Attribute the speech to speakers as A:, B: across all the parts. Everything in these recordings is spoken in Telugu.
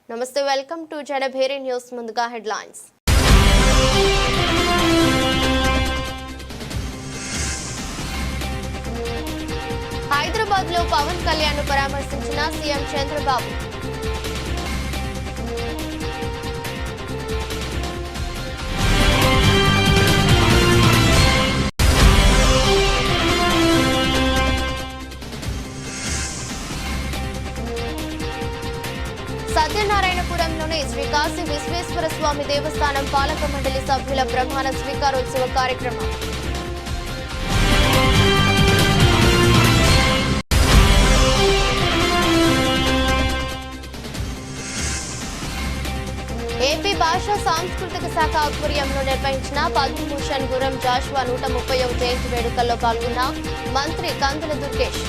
A: నమస్తే, వెల్కమ్ టు జనభేరి న్యూస్. ముందుగా హెడ్లైన్స్. హైదరాబాద్ లో పవన్ కళ్యాణ్ ను పరామర్శించిన సీఎం చంద్రబాబు. సత్యనారాయణపురంలోని శ్రీ కాశీ విశ్వేశ్వర స్వామి దేవస్థానం పాలక మండలి సభ్యుల ప్రమాణ స్వీకారోత్సవ కార్యక్రమం. ఏపీ భాషా సాంస్కృతిక శాఖ ఆధ్వర్యంలో నిర్వహించిన పద్మభూషణ్ గురం జాషువా 130వ జయంతి వేడుకల్లో పాల్గొన్న మంత్రి కందుల దుర్గేష్.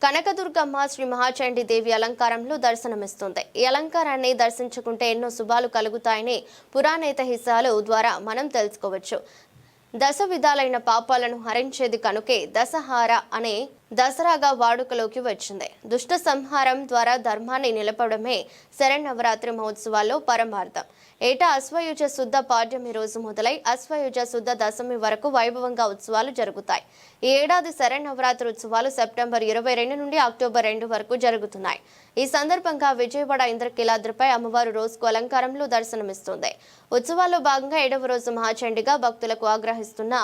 A: కనకదుర్గమ్మ శ్రీ మహాచండీ దేవి అలంకారంలో దర్శనమిస్తుంది. ఈ అలంకారాన్ని దర్శించుకుంటే ఎన్నో శుభాలు కలుగుతాయని పురాణేతిహాసాల ద్వారా మనం తెలుసుకోవచ్చు. దశ విధాలైన పాపాలను హరించేది కనుకే దశహార అనే దసరాగా వాడుకలోకి వచ్చింది. దుష్ట సంహారం ద్వారా ధర్మాన్ని నిలపడమే శరన్నవరాత్రి మహోత్సవాల్లో పరమార్థం. ఏటా అశ్వయుజ శుద్ధ పాడ్యమి రోజు మొదలై అశ్వయుజ శుద్ధ దశమి వరకు వైభవంగా ఉత్సవాలు జరుగుతాయి. ఈ ఏడాది శరన్నవరాత్రి ఉత్సవాలు సెప్టెంబర్ 22 నుండి అక్టోబర్ 2 వరకు జరుగుతున్నాయి. ఈ సందర్భంగా విజయవాడ ఇంద్రకీలాద్రిపై అమ్మవారు రోజుకు అలంకారంలో దర్శనమిస్తుంది. ఉత్సవాల్లో భాగంగా 7వ రోజు మహాచండిగా భక్తులకు ఆగ్రహిస్తున్న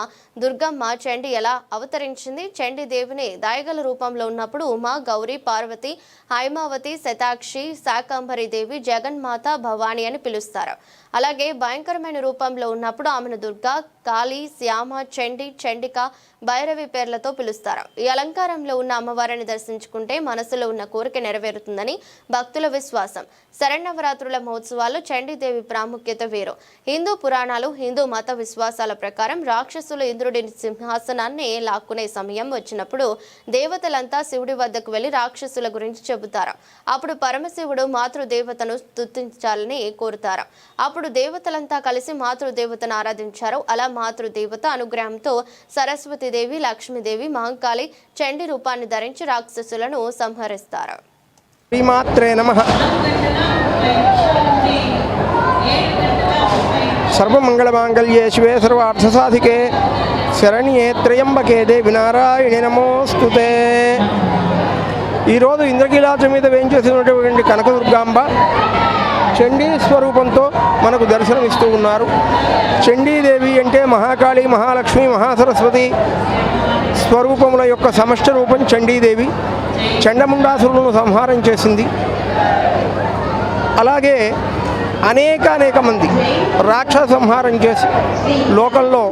A: దుర్గమ్మ చండి ఎలా అవతరించింది? చండీ దేవిని దాయగల రూపంలో ఉన్నప్పుడు ఉమా, గౌరీ, పార్వతి, హైమావతి, శతాక్షి, శాకంబరి దేవి, జగన్మాత, భవాని అని పిలుస్తారు. అలాగే భయంకరమైన రూపంలో ఉన్నప్పుడు ఆమెను దుర్గా, కాళీ, శ్యామ, చండి, చండిక, భైరవి పేర్లతో పిలుస్తారు. ఈ అలంకారంలో ఉన్న అమ్మవారిని దర్శించుకుంటే మనసులో ఉన్న కోరిక నెరవేరుతుందని భక్తుల విశ్వాసం. శరన్నవరాత్రుల మహోత్సవాల్లో చండీదేవి ప్రాముఖ్యత వేరు. హిందూ పురాణాలు, హిందూ మత విశ్వాసాల ప్రకారం రాక్షసులు ఇంద్రుడి సింహాసనాన్ని లాక్కునే సమయం వచ్చినప్పుడు దేవతలంతా శివుడి వద్దకు వెళ్లి రాక్షసుల గురించి చెబుతారు. అప్పుడు పరమశివుడు మాతృదేవతను స్తుతించాలని కోరుతారు. అప్పుడు దేవతలంతా కలిసి మాతృదేవతను ఆరాధించారు. అలా మాతృదేవత అనుగ్రహంతో సరస్వతీదేవి, లక్ష్మీదేవి, మహంకాళి చండీ రూపాన్ని ధరించి రాక్షసులను సంహరిస్తారు.
B: శ్రీమాత్రే నమః. సర్వమంగళమాంగళ్యే శివే సర్వార్థసాధికే శరణ్యే త్రయంబకే దేవి నారాయణి నమోస్తుతే. ఈరోజు ఇంద్రకీలాద్రి మీద వేయించేసినటువంటి కనకదుర్గాంబ చండీ స్వరూపంతో మనకు దర్శనమిస్తూ ఉన్నారు. చండీదేవి అంటే మహాకాళి, మహాలక్ష్మి, మహాసరస్వతి స్వరూపముల యొక్క సమష్టి రూపం చండీదేవి. చండముండాసురులను సంహారం చేసింది. అలాగే అనేక మంది రాక్షస సంహారం చేసి లోకంలో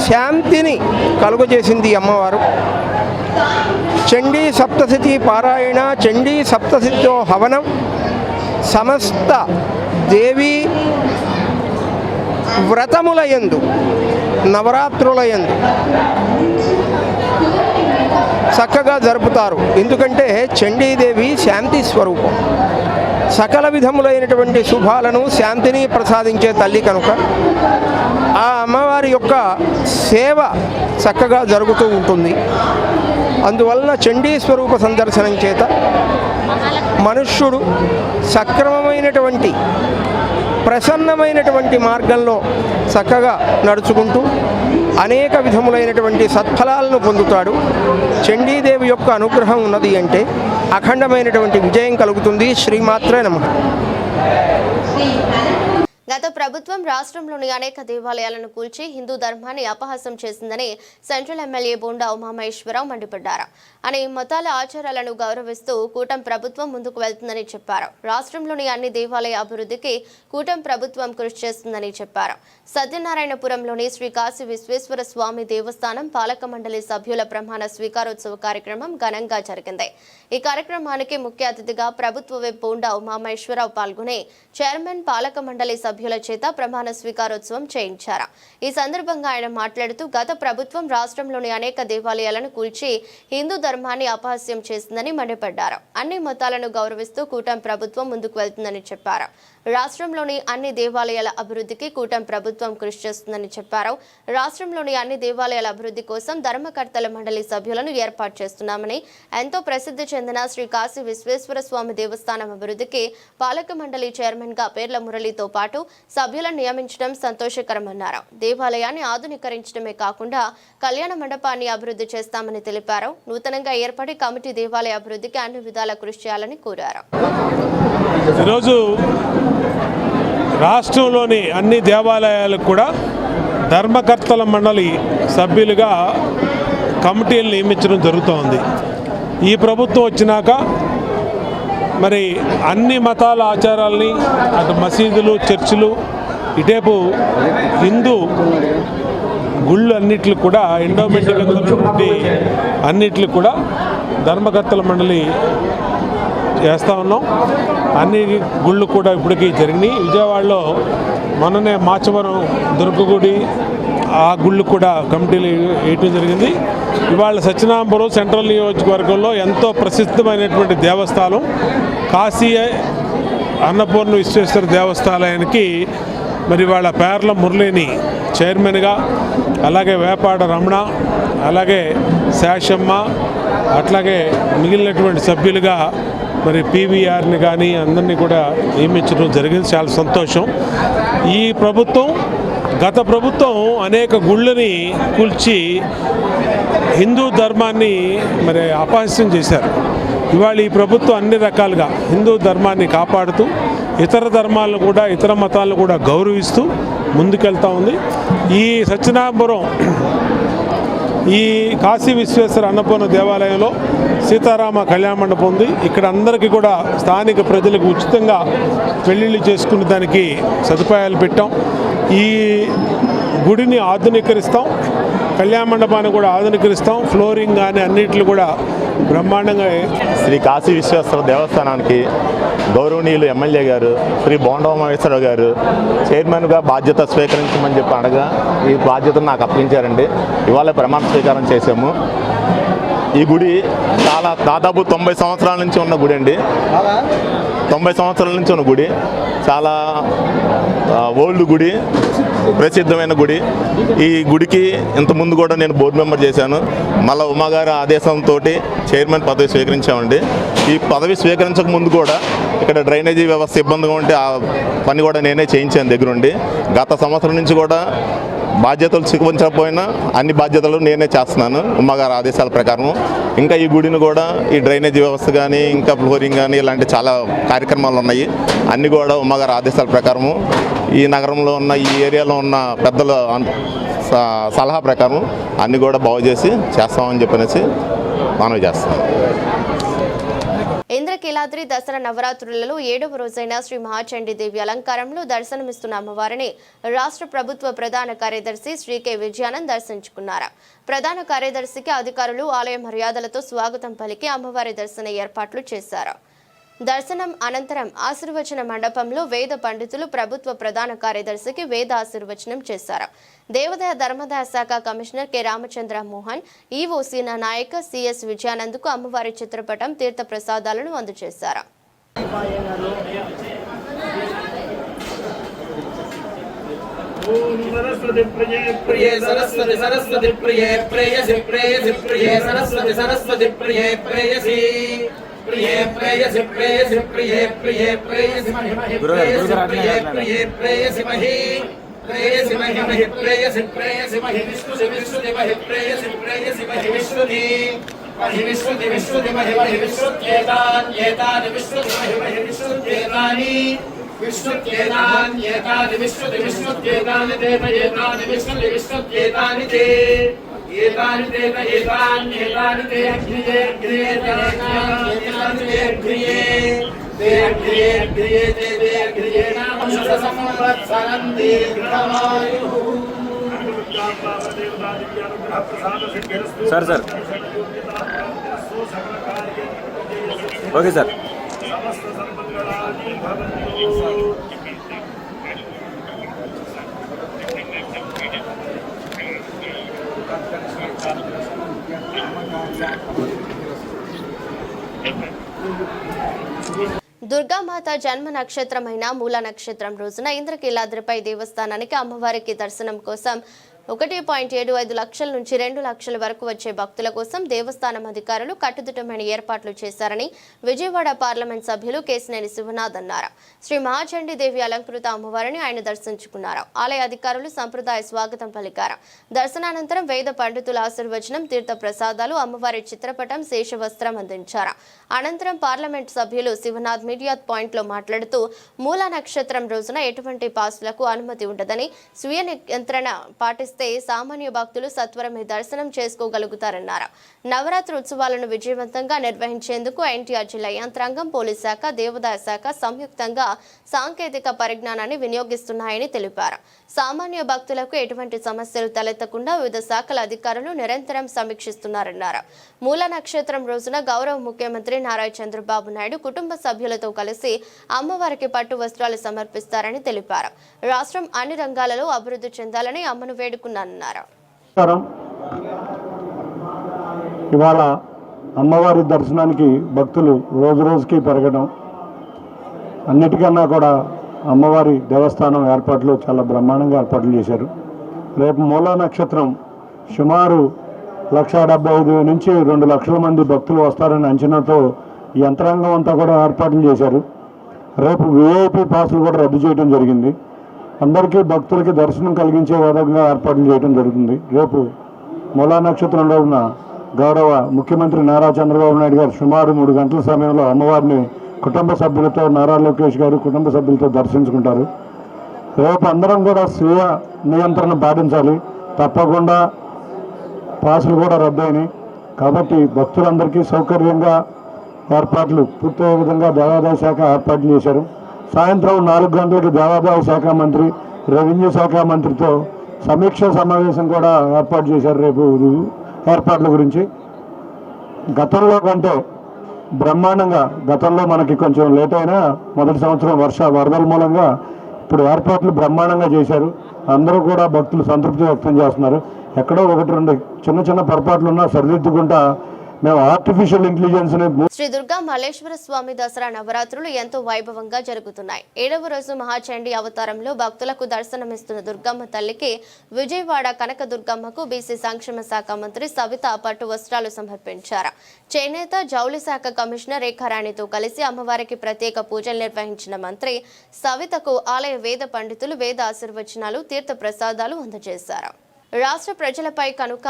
B: శాంతిని కలుగజేసింది అమ్మవారు. చండీ సప్తశతి పారాయణ, చండీ సప్తశతితో హవనం, సమస్త దేవీ వ్రతములయందు, నవరాత్రులయందు చక్కగా జరుపుతారు. ఎందుకంటే చండీదేవి శాంతి స్వరూపం. సకల విధములైనటువంటి శుభాలను, శాంతిని ప్రసాదించే తల్లి కనుక ఆ అమ్మవారి యొక్క సేవ చక్కగా జరుగుతూ ఉంటుంది. అందువలన చండీ స్వరూప సందర్శనం చేత మనుష్యుడు సక్రమమైనటువంటి ప్రసన్నమైనటువంటి మార్గంలో చక్కగా నడుచుకుంటూ అనేక విధములైనటువంటి సత్ఫలాలను పొందుతాడు. చండీదేవి యొక్క అనుగ్రహం ఉన్నది అంటే అఖండమైనటువంటి విజయం కలుగుతుంది. శ్రీమాత్రే నమః.
A: గత ప్రభుత్వం రాష్ట్రంలోని అనేక దేవాలయాలను కూల్చి హిందూ ధర్మాన్ని అపహాసం చేసిందని సెంట్రల్ ఎమ్మెల్యే బోండా ఉమామహేశ్వరరావు మండిపడ్డారు. అని మతాల ఆచారాలను గౌరవిస్తూ కూటమి ప్రభుత్వం ముందుకు వెళ్తుందని చెప్పారు. రాష్ట్రంలోని అన్ని దేవాలయ అభివృద్ధికి కూటమి ప్రభుత్వం కృషి చేస్తుందని చెప్పారు. సత్యనారాయణపురంలోని శ్రీ కాశీ విశ్వేశ్వర స్వామి దేవస్థానం పాలక మండలి సభ్యుల ప్రమాణ స్వీకారోత్సవ కార్యక్రమం ఘనంగా జరిగింది. ఈ కార్యక్రమానికి ముఖ్య అతిథిగా ప్రభుత్వ విప్ బోండా ఉమామహేశ్వరరావు పాల్గొని చైర్మన్, పాలక మండలి సభ్యుల చేత ప్రమాణ స్వీకారోత్సవం చేయించారు. ఈ సందర్భంగా ఆయన మాట్లాడుతూ గత ప్రభుత్వం రాష్ట్రంలోని అనేక దేవాలయాలను కూల్చి హిందూ ధర్మాన్ని అపహాస్యం చేసిందని మండిపడ్డారు. అన్ని మతాలను గౌరవిస్తూ కూటమి ప్రభుత్వం ముందుకు వెళ్తుందని చెప్పారు. రాష్ట్రంలోని అన్ని దేవాలయాల అభివృద్ధికి కూటమి ప్రభుత్వం కృషి చేస్తుందని చెప్పారు. రాష్ట్రంలోని అన్ని దేవాలయాల అభివృద్ధి కోసం ధర్మకర్తల మండలి సభ్యులను ఏర్పాటు చేస్తున్నామని, ఎంతో ప్రసిద్ధి చెందిన శ్రీ కాశీ విశ్వేశ్వర స్వామి దేవస్థానం అభివృద్ధికి పాలక మండలి చైర్మన్ గా పేర్ల మురళితో పాటు సభ్యులను నియమించడం సంతోషకరమన్నారు. దేవాలయాన్ని ఆధునీకరించడమే కాకుండా కళ్యాణ మండపాన్ని అభివృద్ధి చేస్తామని తెలిపారు. నూతనంగా ఏర్పడి కమిటీ దేవాలయ అభివృద్ధికి అన్ని విధాల కృషి చేయాలని కోరారు.
C: ఈరోజు రాష్ట్రంలోని అన్ని దేవాలయాలకు కూడా ధర్మకర్తల మండలి సభ్యులుగా కమిటీలు నియమించడం జరుగుతోంది. ఈ ప్రభుత్వం వచ్చినాక మరి అన్ని మతాల ఆచారాలని, అటు మసీదులు, చర్చిలు, ఇటేపు హిందూ గుళ్ళు అన్నిటికి కూడా ఎండోమెంట్ అన్నిటికి కూడా ధర్మకర్తల మండలి చేస్తూ ఉన్నాం. అన్ని గుళ్ళు కూడా ఇప్పటికీ జరిగినాయి. విజయవాడలో మొన్ననే మాచవరం దుర్గగుడి ఆ గుళ్ళు కూడా కమిటీలు వేయటం జరిగింది. ఇవాళ సత్యనారాయణపురం సెంట్రల్ నియోజకవర్గంలో ఎంతో ప్రసిద్ధమైనటువంటి దేవస్థానం కాశీ అన్నపూర్ణ విశ్వేశ్వర దేవస్థానానికి మరి వాళ్ళ పేర్ల మురళిని చైర్మన్గా, అలాగే వేపాడ రమణ, అలాగే శేషమ్మ, అట్లాగే మిగిలినటువంటి సభ్యులుగా మరి పీవీఆర్ని కానీ అందరినీ కూడా నియమించడం జరిగింది. చాలా సంతోషం. ఈ ప్రభుత్వం, గత ప్రభుత్వం అనేక గుళ్ళని కూల్చి హిందూ ధర్మాన్ని మరి అపహాస్యం చేశారు. ఇవాళ ఈ ప్రభుత్వం అన్ని రకాలుగా హిందూ ధర్మాన్ని కాపాడుతూ ఇతర ధర్మాలను కూడా, ఇతర మతాలను కూడా గౌరవిస్తూ ముందుకెళ్తూ ఉంది. ఈ సత్యనారాయణపురం ఈ కాశీ విశ్వేశ్వర అన్నపూర్ణ దేవాలయంలో సీతారామ కళ్యాణ మండపం ఉంది. ఇక్కడ అందరికీ కూడా స్థానిక ప్రజలకు ఉచితంగా పెళ్లిళ్ళు చేసుకునే దానికి సదుపాయాలు పెట్టాం. ఈ గుడిని ఆధునీకరిస్తాం, కళ్యాణ మండపాన్ని కూడా ఆధునీకరిస్తాం. ఫ్లోరింగ్ కానీ అన్నింటిని కూడా బ్రహ్మాండంగా.
D: శ్రీ కాశీ విశ్వేశ్వర దేవస్థానానికి గౌరవనీయులు ఎమ్మెల్యే గారు శ్రీ బోండోమేశ్వరరావు గారు చైర్మన్గా బాధ్యత స్వీకరించమని చెప్పి అడగా ఈ బాధ్యతను నాకు అప్పగించారండి. ఇవాళ ప్రమాణ స్వీకారం చేశాము. ఈ గుడి చాలా దాదాపు 90 సంవత్సరాల నుంచి ఉన్న గుడి అండి. 90 సంవత్సరాల నుంచి ఉన్న గుడి, చాలా ఓల్డ్ గుడి, ప్రసిద్ధమైన గుడి. ఈ గుడికి ఇంతకుముందు కూడా నేను బోర్డు మెంబర్ చేశాను. మళ్ళీ ఉమాగారి ఆదేశంతో చైర్మన్ పదవి స్వీకరించామండి. ఈ పదవి స్వీకరించక ముందు కూడా ఇక్కడ డ్రైనేజీ వ్యవస్థ ఇబ్బందిగా ఉంటే ఆ పని కూడా నేనే చేయించాను దగ్గరుండి. గత సంవత్సరం నుంచి కూడా బాధ్యతలు స్వీకరించకపోయినా అన్ని బాధ్యతలు నేనే చేస్తున్నాను ఉమ్మగారి ఆదేశాల ప్రకారం. ఇంకా ఈ గుడిని కూడా ఈ డ్రైనేజీ వ్యవస్థ కానీ, ఇంకా ఫ్లోరింగ్ కానీ, ఇలాంటి చాలా కార్యక్రమాలు ఉన్నాయి. అన్నీ కూడా ఉమ్మగారి ఆదేశాల ప్రకారము ఈ నగరంలో ఉన్న, ఈ ఏరియాలో ఉన్న పెద్దల సలహా ప్రకారం అన్నీ కూడా బాగు చేసి చేస్తామని చెప్పనేసి మనవి చేస్తాం.
A: ఇంద్రకీలాద్రి దసరా నవరాత్రులలో 7వ రోజైన శ్రీ మహాచండీదేవి అలంకారంలో దర్శనమిస్తున్న అమ్మవారిని రాష్ట్ర ప్రభుత్వ ప్రధాన కార్యదర్శి శ్రీ కె విజయానంద్ దర్శించుకున్నారు. ప్రధాన కార్యదర్శికి అధికారులు ఆలయ మర్యాదలతో స్వాగతం పలికి అమ్మవారి దర్శన ఏర్పాట్లు చేశారు. దర్శనం అనంతరం ఆశీర్వచన మండపంలో వేద పండితులు ప్రభుత్వ ప్రధాన కార్యదర్శికి వేద ఆశీర్వచనం చేశారు. దేవాదాయ ధర్మాదాయ శాఖ commissioner K Ramachandra Mohan, EO Seena Nayak, CS విజయానంద్కు అమ్మవారి చిత్రపటం, తీర్థ ప్రసాదాలను అందజేశారు.
E: प्रिये प्रेयसि प्रेयसि प्रिये प्रिये प्रेयसि महि महि प्रेयसि प्रिये प्रिये प्रेयसि महि प्रेयसि महि महि प्रेयसि प्रेयसि महि विष्णुति विष्णुति महि प्रेयसि प्रेयसि महि विष्णुति महि विष्णुति विष्णुति महि महि विष्णुत्येतानि एतानि विष्णुति महि महि विष्णुत्येतानि विष्णुत्येतानि एतानि विष्णुति विष्णुत्येतानि ते एतानि विष्णुति विष्णुत्येतानि ते एतानि ते एतानि ते अग्रिये अग्रिये एतानि ते अग्रिये ते अग्रिये नाम संवत्सरं दीर्घमायुः।
F: Sir okay sir.
E: Thank you.
A: Durgamata జన్మ నక్షత్రమైన మూల నక్షత్రం రోజున ఇంద్రకీలాద్రిపై దేవస్థానానికి అమ్మవారికి దర్శనం కోసం 1.75 లక్షల నుంచి 2 లక్షల వరకు వచ్చే భక్తుల కోసం దేవస్థానం అధికారులు కట్టుదిట్టమైన ఏర్పాట్లు చేశారని విజయవాడ పార్లమెంట్ సభ్యులు కేశినేని శివనాథ్ అన్నారు. శ్రీ మహాచండీదేవి అలంకృత అమ్మవారిని ఆయన దర్శించుకున్నారు. ఆలయ అధికారులు సంప్రదాయ స్వాగతం పలికారు. దర్శనానంతరం వేద పండితుల ఆశీర్వచనం, తీర్థ ప్రసాదాలు, అమ్మవారి చిత్రపటం, శేషవస్త్రం అందించారు. అనంతరం పార్లమెంట్ సభ్యులు శివనాథ్ మీడియా పాయింట్లో మాట్లాడుతూ మూల నక్షత్రం రోజున ఎటువంటి పాసులకు అనుమతి ఉండదని, స్వీయ నియంత్రణ పాటిస్తే సామాన్య భక్తులు సత్వరమే దర్శనం చేసుకోగలుగుతారన్నారు. నవరాత్రి ఉత్సవాలను విజయవంతంగా నిర్వహించేందుకు ఎన్టీఆర్ జిల్లా యంత్రాంగం, పోలీస్ శాఖ, దేవాదాయ శాఖ సంయుక్తంగా సాంకేతిక పరిజ్ఞానాన్ని వినియోగిస్తున్నాయని తెలిపారు. సామాన్య భక్తులకు ఎటువంటి సమస్యలు తలెత్తకుండా వివిధ శాఖల అధికారులు నిరంతరం సమీక్షిస్తున్నారన్నారు. మూల నక్షత్రం రోజున గౌరవ ముఖ్యమంత్రి నారా చంద్రబాబు నాయుడు కుటుంబ సభ్యులతో కలిసి అమ్మవారికి పట్టు వస్త్రాలు సమర్పిస్తారని తెలిపారు. రాష్ట్రం అన్ని రంగాలలో అభివృద్ధి చెందాలని అమ్మను వేడుకున్నారన్నారు.
G: ఇవాళ అమ్మవారి దర్శనానికి భక్తులు రోజు రోజుకి పెరగడం, అన్నిటికన్నా కూడా అమ్మవారి దేవస్థానం ఏర్పాట్లు చాలా బ్రహ్మాండంగా ఏర్పాట్లు చేశారు. రేపు మూలా నక్షత్రం సుమారు 1,75,000 నుంచి 2 లక్షల మంది భక్తులు వస్తారనే అంచనాతో ఈ యంత్రాంగం అంతా కూడా ఏర్పాట్లు చేశారు. రేపు విఐపి పాసులు కూడా రద్దు చేయడం జరిగింది. అందరికీ భక్తులకి దర్శనం కలిగించే విధంగా ఏర్పాట్లు చేయడం జరుగుతుంది. రేపు మూలా నక్షత్రం రోజున గౌరవ ముఖ్యమంత్రి నారా చంద్రబాబు నాయుడు గారు సుమారు 3 గంటల సమయంలో అమ్మవారిని కుటుంబ సభ్యులతో, నారా లోకేష్ గారు కుటుంబ సభ్యులతో దర్శించుకుంటారు. రేపు అందరం కూడా స్వీయ నియంత్రణ పాటించాలి. తప్పకుండా పాసులు కూడా రద్దయినాయి కాబట్టి భక్తులందరికీ సౌకర్యంగా ఏర్పాట్లు పూర్తయ్యే విధంగా దేవాదాయ శాఖ ఏర్పాట్లు చేశారు. సాయంత్రం 4 గంటలకు దేవాదాయ శాఖ మంత్రి, రెవెన్యూ శాఖ మంత్రితో సమీక్ష సమావేశం కూడా ఏర్పాటు చేశారు. రేపు ఏర్పాట్ల గురించి గతంలో కంటే బ్రహ్మాండంగా, గతంలో మనకి కొంచెం లేట్ అయినా మొదటి సంవత్సరం వరదల మూలంగా ఇప్పుడు ఏర్పాట్లు బ్రహ్మాండంగా చేశారు. అందరూ కూడా భక్తులు సంతృప్తి వ్యక్తం చేస్తున్నారు. ఎక్కడో 1-2 చిన్న పొరపాట్లు ఉన్నా సరిదిద్దుకుంటా మేము ఆర్టిఫిషియల్ ఇంటెలిజెన్స్
A: శ్రీ దుర్గా మల్లేశ్వర స్వామి దసరా నవరాత్రులు ఎంతో వైభవంగా జరుగుతున్నాయి. 7వ రోజు మహాచండీ అవతారంలో భక్తులకు దర్శనమిస్తున్న దుర్గమ్మ తల్లికి విజయవాడ కనక దుర్గమ్మకు బీసీ సంక్షేమ శాఖ మంత్రి సవిత పట్టు వస్త్రాలు సమర్పించారు. చేనేత జౌళి శాఖ కమిషనర్ రేఖారాణితో కలిసి అమ్మవారికి ప్రత్యేక పూజలు నిర్వహించిన మంత్రి సవితకు ఆలయ వేద పండితులు వేద ఆశీర్వచనాలు, తీర్థ ప్రసాదాలు అందజేశారు. రాష్ట్ర ప్రజలపై కనుక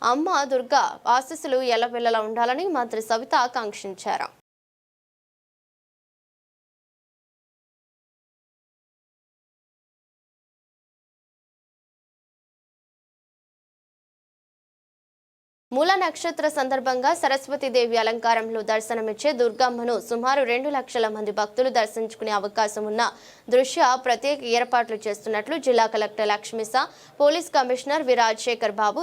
A: అమ్మ దుర్గా ఆశీస్సులు ఎల్లవెల్లలా ఉండాలని మంత్రి సవిత ఆకాంక్షించారు. మూల నక్షత్ర సందర్భంగా సరస్వతీదేవి అలంకారంలో దర్శనమిచ్చే దుర్గమ్మను సుమారు 2 లక్షల మంది భక్తులు దర్శించుకునే అవకాశం ఉన్న దృష్ట్యా ప్రత్యేక ఏర్పాట్లు చేస్తున్నట్లు జిల్లా collector Lakshmisha, police commissioner V Rajasekhar Babu,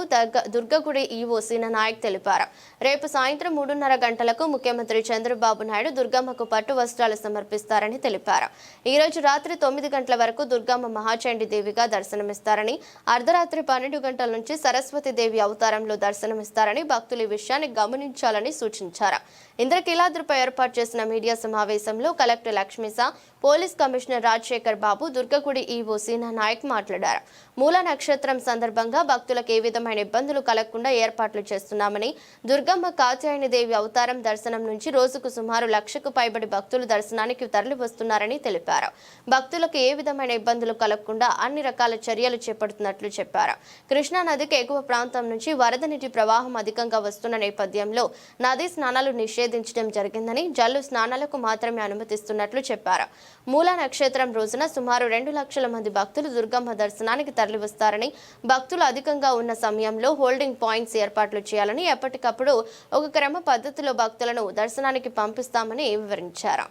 A: దుర్గగుడి ఈవో సీనా నాయక్ తెలిపారు. రేపు సాయంత్రం 3:30 గంటలకు ముఖ్యమంత్రి చంద్రబాబు నాయుడు దుర్గమ్మకు పట్టు వస్త్రాలు సమర్పిస్తారని తెలిపారు. ఈ రోజు రాత్రి 9 గంటల వరకు దుర్గమ్మ మహాచండీ దేవిగా దర్శనమిస్తారని, అర్ధరాత్రి 12 గంటల నుంచి సరస్వతీదేవి అవతారంలో దర్శనమిస్తారని భక్తులు ఈ విషయాన్ని గమనించాలని సూచించారు. ఇంద్రకీలాద్రిపై ఏర్పాటు చేసిన మీడియా సమావేశంలో collector Lakshmisha, police commissioner Rajasekhar Babu, దుర్గగుడి ఈవో సీనా నాయక్ మాట్లాడారు. మూల నక్షత్రం సందర్భంగా భక్తులకు ఏ విధమైన ఇబ్బందులు కలగకుండా ఏర్పాట్లు చేస్తున్నామని, దుర్గమ్మ కాత్యాయని దేవి అవతారం దర్శనం నుంచి రోజుకు సుమారు 1,00,000కు పైబడి భక్తులు దర్శనానికి తరలి వస్తున్నారని తెలిపారు. భక్తులకు ఏ విధమైన ఇబ్బందులు కలగకుండా అన్ని రకాల చర్యలు చేపడుతున్నట్లు చెప్పారు. కృష్ణా నదికి ఎగువ ప్రాంతం నుంచి వరద నీటి ప్రవాహం అధికంగా వస్తున్న నేపథ్యంలో నదీ స్నానాలు నిషేధించడం జరిగిందని, జల్లు స్నానాలకు మాత్రమే అనుమతిస్తున్నట్లు చెప్పారు. మూల నక్షత్రం రోజున సుమారు 2 లక్షల మంది భక్తులు దుర్గమ్మ దర్శనానికి తరలివస్తారని, భక్తులు అధికంగా ఉన్న సమయంలో హోల్డింగ్ పాయింట్స్ ఏర్పాట్లు చేయాలని, ఎప్పటికప్పుడు ఒక క్రమ పద్ధతిలో భక్తులను దర్శనానికి పంపిస్తామని వివరించారు.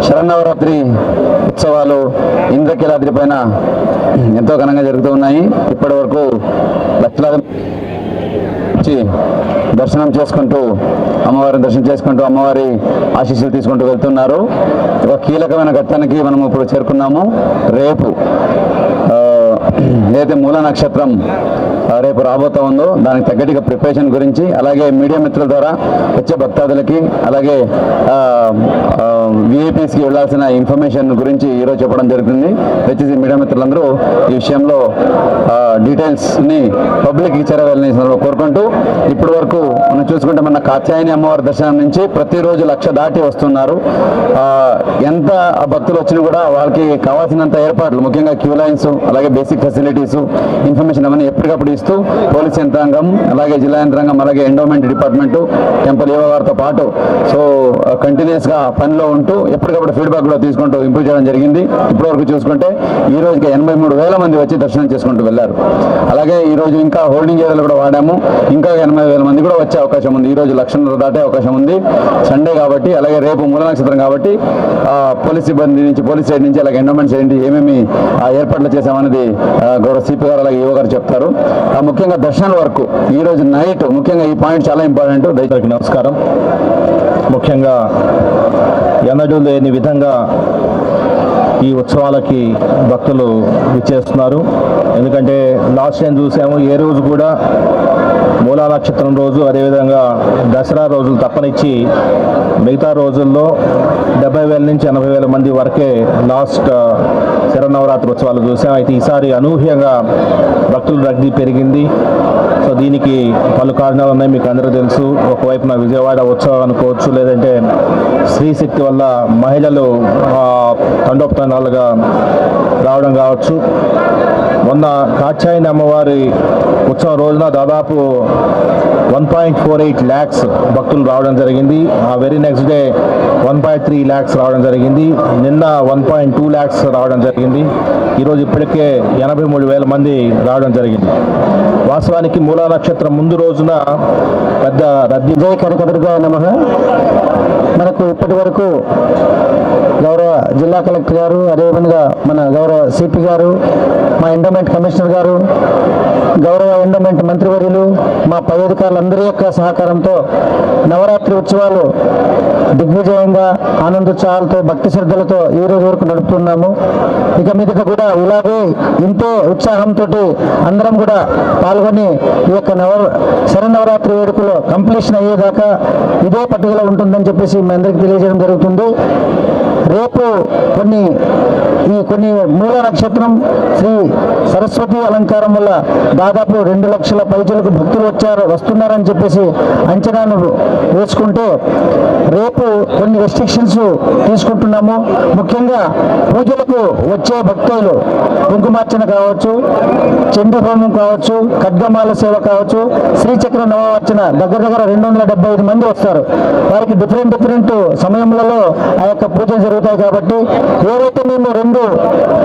H: శరన్నవరాత్రి ఉత్సవాలు ఇంద్రకీలాద్రి పైన ఎంతో ఘనంగా జరుగుతూ ఉన్నాయి. ఇప్పటి వరకు లక్షలాది దర్శనం చేసుకుంటూ అమ్మవారి ఆశీస్సులు తీసుకుంటూ వెళ్తున్నారు. ఒక కీలకమైన ఘట్టానికి మనం ఇప్పుడు చేరుకున్నాము. రేపు ఏదైతే మూల నక్షత్రం రేపు రాబోతా ఉందో దానికి తగ్గట్టుగా ప్రిపరేషన్ గురించి, అలాగే మీడియా మిత్రుల ద్వారా వచ్చే భక్తాదులకి, అలాగే విఐపీస్కి వెళ్ళాల్సిన ఇన్ఫర్మేషన్ గురించి ఈరోజు చెప్పడం జరుగుతుంది. దయచేసి మీడియా మిత్రులందరూ ఈ విషయంలో డీటెయిల్స్ని పబ్లిక్కి చేరవేయాలని కోరుకుంటూ, ఇప్పటి వరకు మనం చూసుకుంటే మన కాత్యాయని అమ్మవారి దర్శనం నుంచి ప్రతిరోజు 1,00,000 దాటి వస్తున్నారు. ఎంత భక్తులు వచ్చినా కూడా వాళ్ళకి కావాల్సినంత ఏర్పాట్లు, ముఖ్యంగా క్యూ లైన్స్, అలాగే బేసిక్ ఫెసిలిటీస్, ఇన్ఫర్మేషన్ అవన్నీ ఎప్పటికప్పుడు ఇస్తూ పోలీస్ యంత్రాంగం, అలాగే జిల్లా యంత్రాంగం, అలాగే ఎండోమెంట్ డిపార్ట్మెంటు, టెంపుల్ ఈవో గారితో పాటు కంటిన్యూస్గా పనిలో ఉంటూ ఎప్పటికప్పుడు ఫీడ్బ్యాక్ కూడా తీసుకుంటూ ఇంప్రూవ్ చేయడం జరిగింది. ఇప్పటివరకు చూసుకుంటే ఈ రోజుకి 83,000 మంది వచ్చి దర్శనం చేసుకుంటూ వెళ్ళారు. అలాగే ఈరోజు ఇంకా హోల్డింగ్ ఏరియాలు కూడా వాడాము. ఇంకా 80,000 మంది కూడా వచ్చే అవకాశం ఉంది. ఈరోజు 1,00,000 దాటే అవకాశం ఉంది, సండే కాబట్టి. అలాగే రేపు మూల నక్షత్రం కాబట్టి పోలీస్ సిబ్బంది నుంచి, పోలీస్ సైడ్ నుంచి, అలాగే ఎండోమెంట్ సైడ్ నుంచి ఏమేమి ఏర్పాట్లు చేశామనేది గౌరవ సిపి గారు అలాగే ఈవో గారు చెప్తారు. ముఖ్యంగా దర్శనాల వరకు ఈరోజు నైట్ ముఖ్యంగా ఈ పాయింట్ చాలా ఇంపార్టెంట్.
I: దయచేసి నమస్కారం. ముఖ్యంగా ఎన్నడూ లేని విధంగా ఈ ఉత్సవాలకి భక్తులు విచ్చేస్తున్నారు. ఎందుకంటే లాస్ట్ టైం చూసాము, ఏ రోజు కూడా మూలా నక్షత్రం రోజు, అదేవిధంగా దసరా రోజులు తప్పనిచ్చి మిగతా రోజుల్లో 70,000 నుంచి 80,000 మంది వరకే లాస్ట్ శరన్నవరాత్రి ఉత్సవాలు చూసాం. అయితే ఈసారి అనూహ్యంగా భక్తుల రద్దీ పెరిగింది. సో దీనికి పలు కారణాలు ఉన్నాయి, మీకు అందరూ తెలుసు. ఒకవైపున విజయవాడ ఉత్సవం అనుకోవచ్చు, లేదంటే స్త్రీశక్తి వల్ల మహిళలు తండోపతండాలుగా రావడం కావచ్చు. మొన్న కాత్యాయని అమ్మవారి ఉత్సవం రోజున దాదాపు 1.48 lakhs భక్తులు రావడం జరిగింది. ఆ వెరీ నెక్స్ట్ డే 1.3 lakhs రావడం జరిగింది. నిన్న 1.2 lakhs రావడం జరిగింది. ఈరోజు ఇప్పటికే 83,000 మంది రావడం జరిగింది. వాస్తవానికి మూలా నక్షత్రం ముందు రోజున పెద్ద రద్దీ.
J: జై కనకదుర్గా నమః. మనకు ఇప్పటి వరకు గౌరవ జిల్లా కలెక్టర్ గారు, అదేవిధంగా మన గౌరవ సిపి గారు, మా ఎండోమెంట్ కమిషనర్ గారు, గౌరవ ఎండోమెంట్ మంత్రివర్యులు, మా పై అధికారులందరి యొక్క సహకారంతో నవరాత్రి ఉత్సవాలు దిగ్విజయంగా ఆనందోత్సాహాలతో భక్తి శ్రద్ధలతో ఈ రోజు వరకు నడుపుతున్నాము. ఇక మీదట కూడా ఇలాగే ఇంతే ఉత్సాహంతో అందరం కూడా పాల్గొని ఈ యొక్క శరన్నవరాత్రి వేడుకలో కంప్లీషన్ అయ్యేదాకా ఇదే పట్టుదల ఉంటుందని చెప్పేసి మీ అందరికీ తెలియజేయడం జరుగుతుంది. రేపు కొన్ని మూల నక్షత్రం శ్రీ సరస్వతి అలంకారం వల్ల దాదాపు 2 లక్షల పైచలకు భక్తులు వస్తున్నారని చెప్పేసి అంచనాను వేసుకుంటే రేపు కొన్ని రెస్ట్రిక్షన్స్ తీసుకుంటున్నాము. ముఖ్యంగా పూజలకు వచ్చే భక్తులు కుంకుమార్చన కావచ్చు, చండీ హోమం కావచ్చు, ఖడ్గమాల సేవ కావచ్చు, శ్రీచక్ర నవార్చన దగ్గర 275 మంది వస్తారు. వారికి డిఫరెంట్ సమయములలో ఆ యొక్క పూజలు జరుగుతాయి. కాబట్టి ఏవైతే మేము 2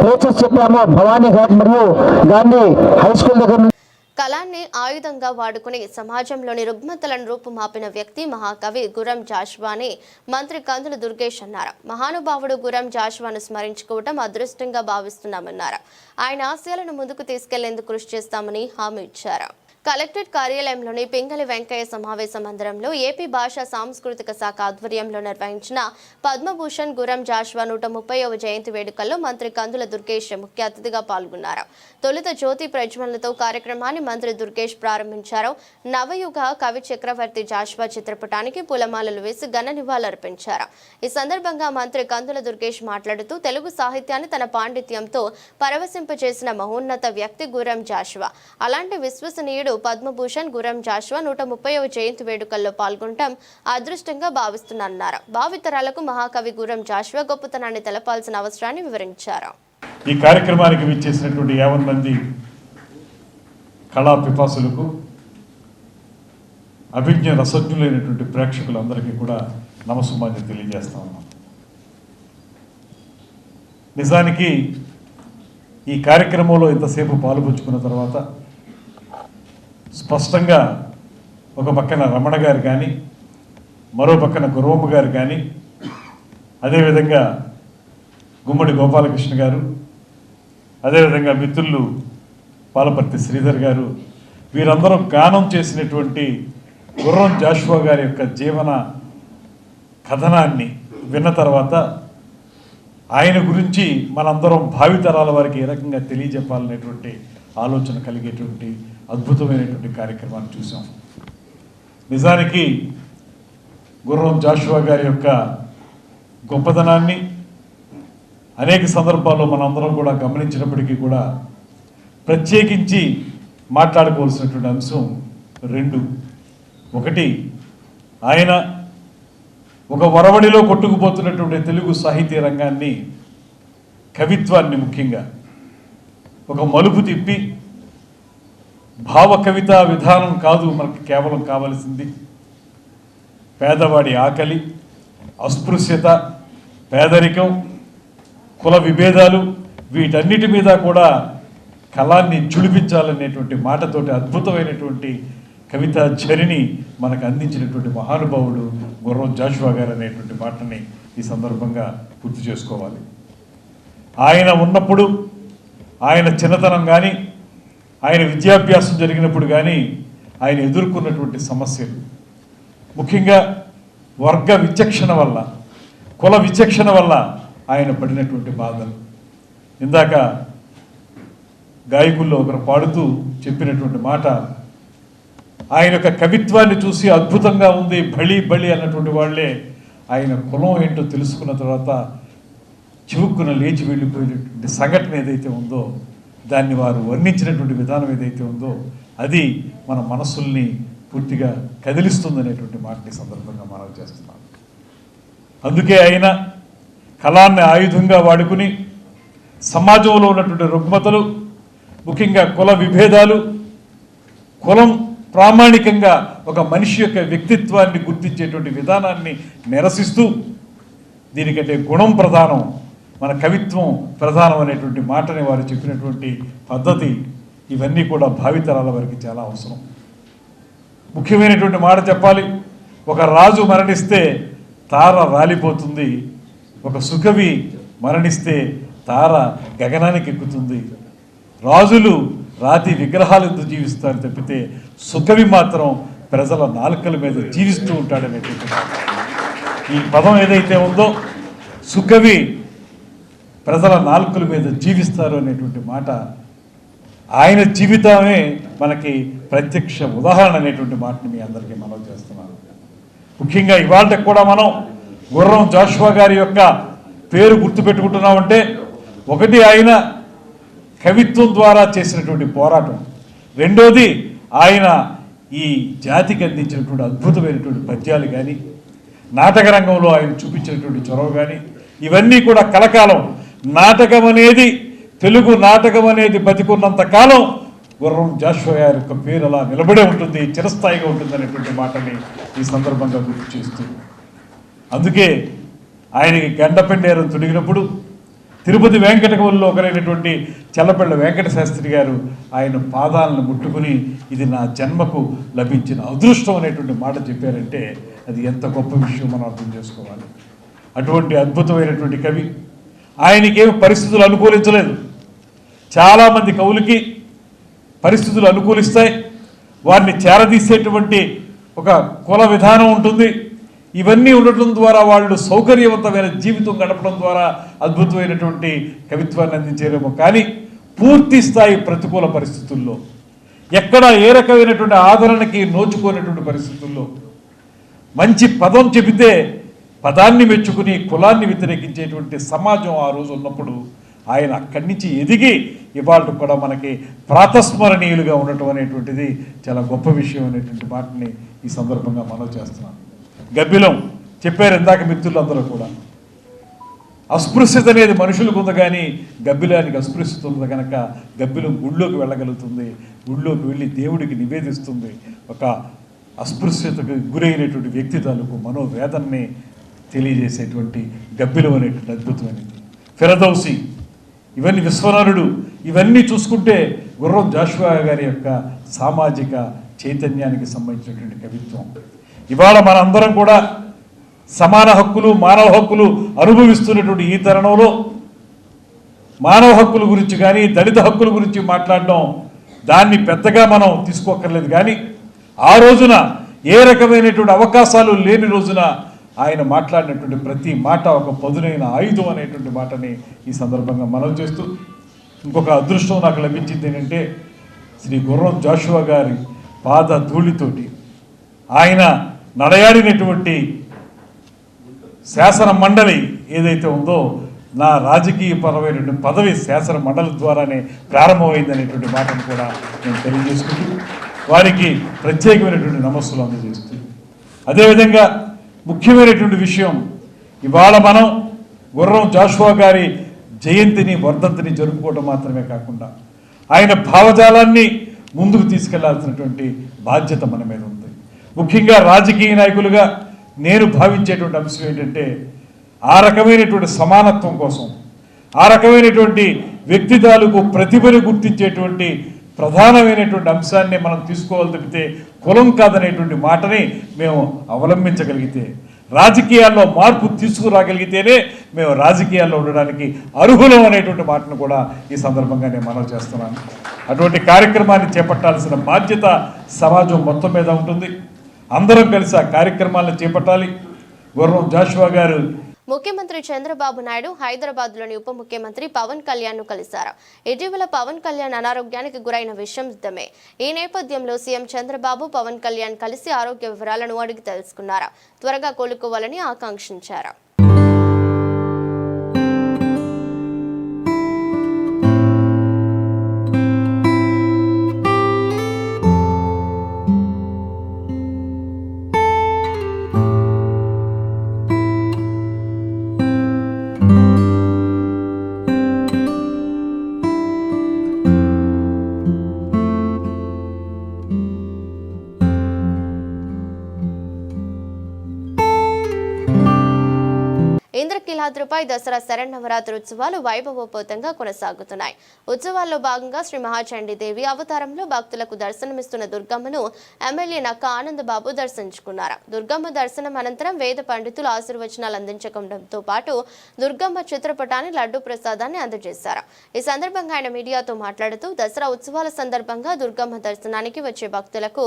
J: ప్లేసెస్ చెప్పామో, భవానీ ఘాట్ మరియు గాంధీ హై స్కూల్ దగ్గర
A: కళాన్ని ఆయుధంగా వాడుకుని సమాజంలోని రుగ్మతలను రూపుమాపిన వ్యక్తి మహాకవి గుర్రం జాషువా అని మంత్రి కందుల దుర్గేష్ అన్నారు. మహానుభావుడు గుర్రం జాషువాను స్మరించుకోవడం అదృష్టంగా భావిస్తున్నామన్నారు. ఆయన ఆశయాలను ముందుకు తీసుకెళ్లేందుకు కృషి చేస్తామని హామీ ఇచ్చారు. కలెక్టరేట్ కార్యాలయంలోని పింగళి వెంకయ్య సమావేశ మందిరంలో ఏపీ భాషా సాంస్కృతిక శాఖ ఆధ్వర్యంలో నిర్వహించిన పద్మభూషణ్ గుర్రం జాషువా 130వ జయంతి వేడుకల్లో మంత్రి కందుల దుర్గేష్ ముఖ్య అతిథిగా పాల్గొన్నారు. తొలుత జ్యోతి ప్రజ్వలనతో కార్యక్రమాన్ని మంత్రి దుర్గేష్ ప్రారంభించారు. నవయుగ కవి చక్రవర్తి జాషువా చిత్రపటానికి పూలమాలలు వేసి ఘన నివాళులర్పించారు. ఈ సందర్భంగా మంత్రి కందుల దుర్గేష్ మాట్లాడుతూ తెలుగు సాహిత్యాన్ని తన పాండిత్యంతో పరవశింపచేసిన మహోన్నత వ్యక్తి గుర్రం జాషువా. అలాంటి విశ్వసనీయుడు పద్మభూషణ్ గుర్రం జాషువా 130వ జయంతి వేడుకల్లో పాల్గొనడం అదృష్టంగా భావిస్తున్నారన్నారు. భావితరాలకు మహాకవి గుర్రం జాషువా గొప్పతనాన్ని తెలపాల్సిన అవసరాన్ని వివరించారు.
K: ఈ కార్యక్రమానికి విచ్చేసినటువంటి 50 మంది కళా పిపాసులకు, అభిజ్ఞ రసజ్ఞులైనటువంటి ప్రేక్షకులందరికీ కూడా నమస్సుమాన్యం తెలియజేస్తా ఉన్నాం. నిజానికి ఈ కార్యక్రమంలో ఇంతసేపు పాలుపంచుకున్న తర్వాత స్పష్టంగా ఒక పక్కన రమణ గారు కానీ, మరో పక్కన గురవమ్మ గారు కానీ, అదేవిధంగా గుమ్మడి గోపాలకృష్ణ గారు, అదేవిధంగా మిత్రులు పాలపర్తి శ్రీధర్ గారు, వీరందరూ గానం చేసినటువంటి గుర్రం జాషువా గారి యొక్క జీవన కథనాన్ని విన్న తర్వాత ఆయన గురించి మనందరం భావితరాల వారికి ఏ రకంగా తెలియజెప్పాలనేటువంటి ఆలోచన కలిగేటువంటి అద్భుతమైనటువంటి కార్యక్రమాన్ని చూసాం. నిజానికి గుర్రం జాషువా గారి యొక్క గొప్పతనాన్ని అనేక సందర్భాల్లో మనందరం కూడా గమనించినప్పటికీ కూడా ప్రత్యేకించి మాట్లాడుకోవాల్సినటువంటి అంశం రెండు. ఒకటి, ఆయన ఒక వరవడిలో కొట్టుకుపోతున్నటువంటి తెలుగు సాహిత్య రంగాన్ని, కవిత్వాన్ని ముఖ్యంగా ఒక మలుపు తిప్పి భావ కవితా విధానం కాదు మనకు కేవలం కావలసింది, పేదవాడి ఆకలి, అస్పృశ్యత, పేదరికం, కుల విభేదాలు, వీటన్నిటి మీద కూడా కళాన్ని చుడిపించాలనేటువంటి మాటతోటి అద్భుతమైనటువంటి కవితా చరిని మనకు అందించినటువంటి మహానుభావుడు గుర్రం జాషువా గారు అనేటువంటి మాటని ఈ సందర్భంగా గుర్తు చేసుకోవాలి. ఆయన ఉన్నప్పుడు, ఆయన చిన్నతనం కానీ, ఆయన విద్యాభ్యాసం జరిగినప్పుడు కానీ ఆయన ఎదుర్కొన్నటువంటి సమస్యలు, ముఖ్యంగా వర్గ విచక్షణ వల్ల, కుల విచక్షణ వల్ల ఆయన పడినటువంటి బాధలు. ఇందాక గాయకుల్లో ఒకరు పాడుతూ చెప్పినటువంటి మాట, ఆయన యొక్క కవిత్వాన్ని చూసి అద్భుతంగా ఉంది, బళి బళి అన్నటువంటి వాళ్ళే ఆయన కులం ఏంటో తెలుసుకున్న తర్వాత చివుక్కున లేచి వెళ్ళిపోయినటువంటి సంఘటన ఏదైతే ఉందో, దాన్ని వారు వర్ణించినటువంటి విధానం ఏదైతే ఉందో, అది మన మనస్సుల్ని పూర్తిగా కదిలిస్తుందనేటువంటి మాటని సందర్భంగా మనం చేస్తున్నాం. అందుకే ఆయన కళాన్ని ఆయుధంగా వాడుకుని సమాజంలో ఉన్నటువంటి రుగ్మతలు, ముఖ్యంగా కుల విభేదాలు, కులం ప్రామాణికంగా ఒక మనిషి యొక్క వ్యక్తిత్వాన్ని గుర్తించేటువంటి విధానాన్ని నిరసిస్తూ, దీనికంటే గుణం ప్రధానం, మన కవిత్వం ప్రధానం అనేటువంటి మాటని వారు చెప్పినటువంటి పద్ధతి, ఇవన్నీ కూడా భావితరాల వారికి చాలా అవసరం. ముఖ్యమైనటువంటి మాట చెప్పాలి, ఒక రాజు మరణిస్తే తార రాలిపోతుంది, ఒక సుకవి మరణిస్తే తార గగనానికి ఎక్కుతుంది. రాజులు రాతి విగ్రహాలతో జీవిస్తారు తప్పితే సుకవి మాత్రం ప్రజల నాలుకల మీద జీవిస్తూ ఉంటాడనేటువంటి ఈ పదం ఏదైతే ఉందో, సుకవి ప్రజల నాలుకల మీద జీవిస్తారు అనేటువంటి మాట, ఆయన జీవితమే మనకి ప్రత్యక్ష ఉదాహరణ అనేటువంటి మాటని మీ అందరికీ మనం చేస్తున్నాను. ముఖ్యంగా ఇవాళ కూడా మనం గుర్రం జాషువా గారి యొక్క పేరు గుర్తుపెట్టుకుంటున్నామంటే, ఒకటి ఆయన కవిత్వం ద్వారా చేసినటువంటి పోరాటం, రెండోది ఆయన ఈ జాతికి అందించినటువంటి అద్భుతమైనటువంటి పద్యాలు కానీ, నాటక రంగంలో ఆయన చూపించినటువంటి చొరవ కానీ, ఇవన్నీ కూడా కలకాలం నాటకం అనేది, తెలుగు నాటకం అనేది బతికున్నంత కాలం గుర్రం జాషువా గారి యొక్క పేరు అలా నిలబడే ఉంటుంది, చిరస్థాయిగా ఉంటుంది అనేటువంటి మాటని ఈ సందర్భంగా గుర్తు చేస్తూ, అందుకే ఆయనకి గండపెండేరం తొడిగినప్పుడు తిరుపతి వెంకటకవుల్లో ఒకరైనటువంటి చల్లపల్లి వెంకట శాస్త్రి గారు ఆయన పాదాలను ముట్టుకుని ఇది నా జన్మకు లభించిన అదృష్టం అనేటువంటి మాట చెప్పారంటే అది ఎంత గొప్ప విషయం మనం అర్థం చేసుకోవాలి. అటువంటి అద్భుతమైనటువంటి కవి, ఆయనకేం పరిస్థితులు అనుకూలించలేదు. చాలామంది కవులకి పరిస్థితులు అనుకూలిస్తాయి, వారిని చేరదీసేటువంటి ఒక కుల విధానం ఉంటుంది. ఇవన్నీ ఉండటం ద్వారా వాళ్ళు సౌకర్యవంతమైన జీవితం గడపడం ద్వారా అద్భుతమైనటువంటి కవిత్వాన్ని అందించారేమో, కానీ పూర్తి స్థాయి ప్రతికూల పరిస్థితుల్లో, ఎక్కడ ఏ రకమైనటువంటి ఆదరణకి నోచుకోనటువంటి పరిస్థితుల్లో, మంచి పదం చెబితే పదాన్ని మెచ్చుకుని కులాన్ని వ్యతిరేకించేటువంటి సమాజం ఆ రోజు ఉన్నప్పుడు ఆయన అక్కడి నుంచి ఎదిగి ఇవాళ కూడా మనకి ప్రాతస్మరణీయులుగా ఉండటం అనేటువంటిది చాలా గొప్ప విషయం అనేటువంటి మాటని ఈ సందర్భంగా మనం చేస్తున్నాం. గబ్బిలం చెప్పారు ఇందాక మిత్రులు అందరూ కూడా, అస్పృశ్యత అనేది మనుషులకు ఉంది కానీ గబ్బిలానికి అస్పృశ్యత ఉంది కనుక గబ్బిలం గుళ్ళోకి వెళ్ళగలుగుతుంది, గుళ్ళోకి వెళ్ళి దేవుడికి నివేదిస్తుంది. ఒక అస్పృశ్యతకు గురైనటువంటి వ్యక్తి తాలూకు మనోవేదనని తెలియజేసేటువంటి గబ్బిలం అనేటువంటి అద్భుతమైనది. ఫిరదౌసి, ఇవన్నీ విశ్వనాథుడు, ఇవన్నీ చూసుకుంటే గుర్రం జాషువా గారి యొక్క సామాజిక చైతన్యానికి సంబంధించినటువంటి కవిత్వం. ఇవాళ మనందరం కూడా సమాన హక్కులు, మానవ హక్కులు అనుభవిస్తున్నటువంటి ఈ తరుణంలో మానవ హక్కుల గురించి కానీ దళిత హక్కుల గురించి మాట్లాడడం దాన్ని పెద్దగా మనం తీసుకోక్కర్లేదు. కానీ ఆ రోజున ఏ రకమైనటువంటి అవకాశాలు లేని రోజున ఆయన మాట్లాడినటువంటి ప్రతి మాట ఒక పదునైన ఆయుధం అనేటువంటి మాటని ఈ సందర్భంగా మనం చేస్తూ, ఇంకొక అదృష్టం నాకు లభించింది ఏంటంటే శ్రీ గుర్రం జాషువా గారి పాద ధూళితోటి ఆయన నడయాడినటువంటి శాసన మండలి ఏదైతే ఉందో నా రాజకీయపరమైనటువంటి పదవి శాసన మండలి ద్వారానే ప్రారంభమైందనేటువంటి మాటను కూడా నేను తెలియజేసుకుంటూ వారికి ప్రత్యేకమైనటువంటి నమస్సులు అందజేస్తూ అదేవిధంగా ముఖ్యమైనటువంటి విషయం ఇవాళ మనం గుర్రం జాషువా గారి జయంతిని వర్ధంతిని జరుపుకోవడం మాత్రమే కాకుండా ఆయన భావజాలాన్ని ముందుకు తీసుకెళ్లాల్సినటువంటి బాధ్యత మన మీద ఉంది. ముఖ్యంగా రాజకీయ నాయకులుగా నేను భావించేటువంటి అంశం ఏంటంటే ఆ రకమైనటువంటి సమానత్వం కోసం, ఆ రకమైనటువంటి వ్యక్తి తాలూకు ప్రతిభను గుర్తించేటువంటి ప్రధానమైనటువంటి అంశాన్ని మనం తీసుకోవాలి తప్పితే కులం కాదనేటువంటి మాటని మేము అవలంబించగలిగితే, రాజకీయాల్లో మార్పు తీసుకురాగలిగితేనే మేము రాజకీయాల్లో ఉండడానికి అర్హులం అనేటువంటి మాటను కూడా ఈ సందర్భంగా నేను మనవి చేస్తున్నాను. అటువంటి కార్యక్రమాన్ని చేపట్టాల్సిన బాధ్యత సమాజం మొత్తం మీద ఉంటుంది. అందరం కలిసి ఆ కార్యక్రమాలను చేపట్టాలి. గుర్రం జాషువా గారు
A: ముఖ్యమంత్రి చంద్రబాబు నాయుడు హైదరాబాద్లోని ఉప ముఖ్యమంత్రి పవన్ కళ్యాణ్ ను కలిశారు. ఇటీవల పవన్ కళ్యాణ్ అనారోగ్యానికి గురైన విషయం సిద్ధమే. ఈ నేపథ్యంలో సీఎం చంద్రబాబు పవన్ కళ్యాణ్ కలిసి ఆరోగ్య వివరాలను అడిగి తెలుసుకున్నారు. త్వరగా కోలుకోవాలని ఆకాంక్షించారు. ఇంద్రకీలాద్రిపై దసరా శరన్నవరాత్రి ఉత్సవాలు వైభవోపేతంగా కొనసాగుతున్నాయి. ఉత్సవాల్లో భాగంగా శ్రీ మహాచండీదేవి అవతారంలో భక్తులకు దర్శనమిస్తున్న దుర్గమ్మను ఎమ్మెల్యే నక్క ఆనందబాబు దర్శించుకున్నారు. దుర్గమ్మ దర్శనం అనంతరం వేద పండితులు ఆశీర్వచనాలు అందించడంతో పాటు దుర్గమ్మ చిత్రపటాన్ని లడ్డు ప్రసాదాన్ని అందజేశారు. ఈ సందర్భంగా ఆయన మీడియాతో మాట్లాడుతూ దసరా ఉత్సవాల సందర్భంగా దుర్గమ్మ దర్శనానికి వచ్చే భక్తులకు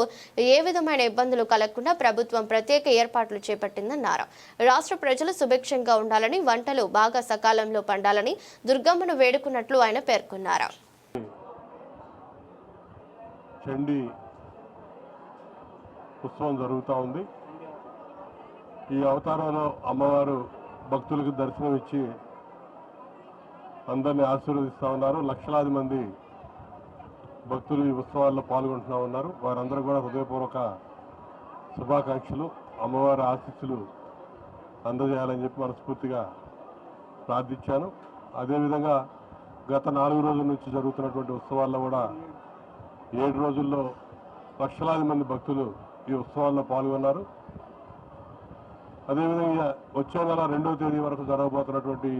A: ఏ విధమైన ఇబ్బందులు కలగకుండా ప్రభుత్వం ప్రత్యేక ఏర్పాట్లు చేపట్టిందన్నారు. రాష్ట్ర ప్రజలు సుభిక్షంగా ఉండాలని, వంటలు బాగా సకాలంలో పండాలని దుర్గమ్మను వేడుకున్నట్లు ఆయన పేర్కొన్నారు.
G: చండీ ఉత్సవం జరుగుతూ ఉంది. ఈ అవతారంలో అమ్మవారు భక్తులకు దర్శనం ఇచ్చి అందరినీ ఆశీర్వదిస్తూ ఉన్నారు. లక్షలాది మంది భక్తులు ఈ ఉత్సవాల్లో పాల్గొంటూ ఉన్నారు. వారందరూ కూడా హృదయపూర్వక శుభాకాంక్షలు, అమ్మవారి ఆశీస్సులు అందజేయాలని చెప్పి మనస్ఫూర్తిగా ప్రార్థించాను. అదేవిధంగా గత 4 రోజుల నుంచి జరుగుతున్నటువంటి ఉత్సవాల్లో కూడా 7 రోజుల్లో లక్షలాది మంది భక్తులు ఈ ఉత్సవాల్లో పాల్గొన్నారు. అదేవిధంగా వచ్చే నెల 2వ తేదీ వరకు జరగబోతున్నటువంటి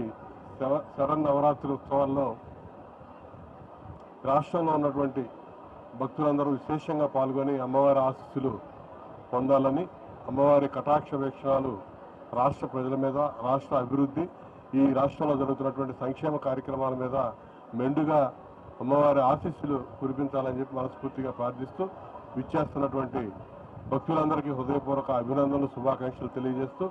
G: శరన్నవరాత్రి ఉత్సవాల్లో రాష్ట్రంలో ఉన్నటువంటి భక్తులందరూ విశేషంగా పాల్గొని అమ్మవారి ఆశీస్సులు పొందాలని, అమ్మవారి కటాక్ష వీక్షణాలు రాష్ట్ర ప్రజల మీద, రాష్ట్ర అభివృద్ధి, ఈ రాష్ట్రంలో జరుగుతున్నటువంటి సంక్షేమ కార్యక్రమాల మీద మెండుగా అమ్మవారి ఆశీస్సులు కురిపించాలని చెప్పి మనస్ఫూర్తిగా ప్రార్థిస్తూ విచ్చేస్తున్నటువంటి భక్తులందరికీ హృదయపూర్వక అభినందనలు, శుభాకాంక్షలు తెలియజేస్తూ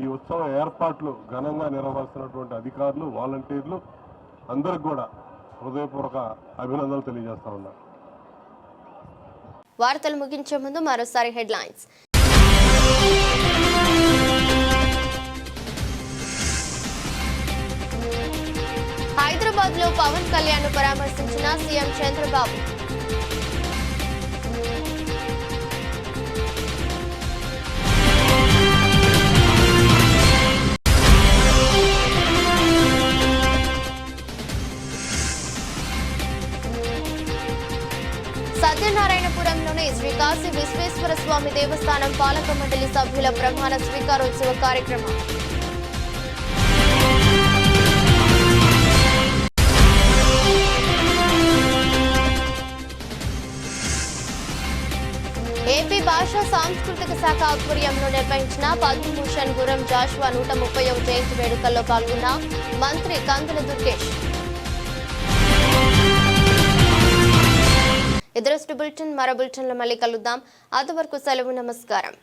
G: ఈ ఉత్సవ ఏర్పాట్లు ఘనంగా నిర్వహిస్తున్నటువంటి అధికారులు, వాలంటీర్లు అందరికి కూడా హృదయపూర్వక అభినందనలు తెలియజేస్తా ఉన్నారు.
A: వార్తలు ముగించే ముందు మరోసారి హెడ్లైన్స్. హైదరాబాద్ లో పవన్ కళ్యాణ్ ను పరామర్శించిన సీఎం చంద్రబాబు. సత్యనారాయణపురంలోని శ్రీ కాశీ విశ్వేశ్వర స్వామి దేవస్థానం పాలక మండలి సభ్యుల ప్రమాణ స్వీకారోత్సవ కార్యక్రమం. ఏపీ భాషా సాంస్కృతిక శాఖ ఆధ్వర్యంలో నిర్వహించిన పద్మభూషణ్ గుర్రం జాషువా 130వ జయంతి వేడుకల్లో పాల్గొన్న మంత్రి కందుల దుర్గేష్. ఇదరస్ట్ బులెటిన్, మరో బులెటిన్లో మళ్ళీ కలుద్దాం. అంతవరకు సెలవు, నమస్కారం.